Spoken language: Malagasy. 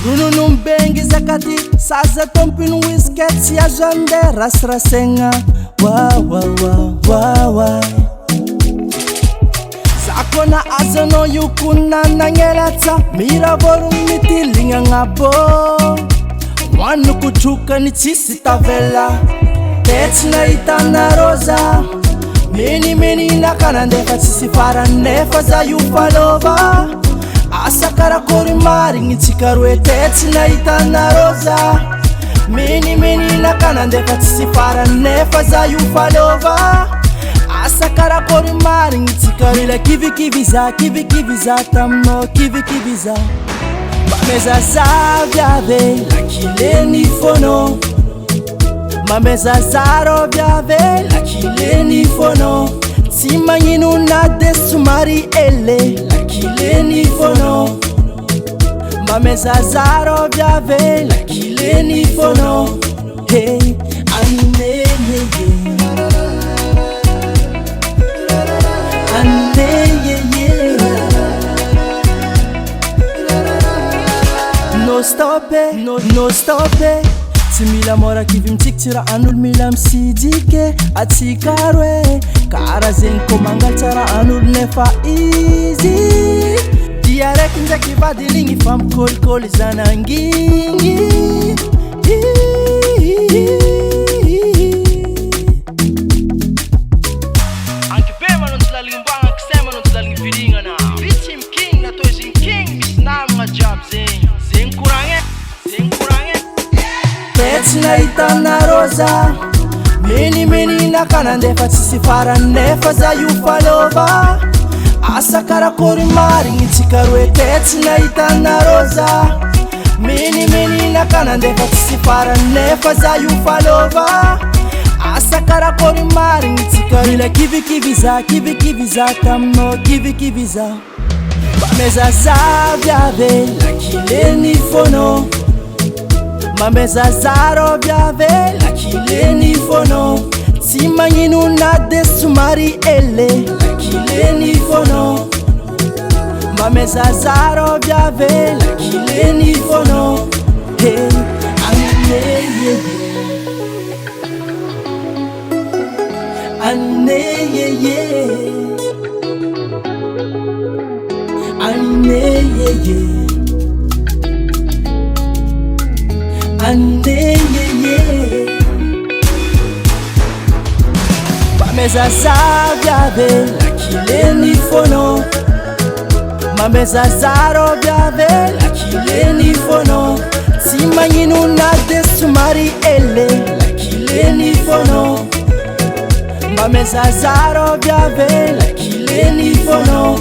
Ronono bengy zakati saza tompiny whisket sy azo ande rasirasegna wawawawawa zakona azanao io kona nagnelatsa miravorogny mitiligna agnabo moano kotrokany tsisy tavela tetsy nahitanarô za menimenina ka nandefa tsisy farany nefa za io falova asa karakory marigny tsika roe tetsy nahitanarô za menimenina ka nandefa tsisy farany nefa za io falova asa karakory marigny tsika mila kivikiviza taminao kivikiviza mamezazavy ave lakileny fono mamezazarôvy ave lakileny fono tsy magnino na de somary ele lakileny fono mamezazarôvy ave lakileny fono hey anine no stope tsy mila mora kivy mitsika tsy raha an'olo mila misidike atsika roe karaha zegny ko mangaly tsara an'olo nefa izy dia raiky ndraiky vadiligny fa mikolikoly zanangigny anky be manontsy laligny-mboagna kisay manontsy laligny vilignana vitsy mikigny natao izy ny kigny misy namagna jiaby zegny zegny koragny tetsy nahitanarô za menimenina ka nandefa tsisy farany nefa za io falova asa karakory marigny tsika roe tetsy nahitanarô za menimenina ka nandefa tsisy farany nefa za io falova asa karakory marigny tsika mila kivikiviza taminao kivikiviza mamezazavy ave lakileny fono mamezazarôvy ave lakileny fono tsy magnino na de somary ele lakileny fono mamezazarôvy ave lakileny fono hey anine mamezazavy ave lakileny fono mamezazarôvy ave lakileny fono tsy magnino na de somary ele lakileny fono mamezazarôvy ave lakileny fono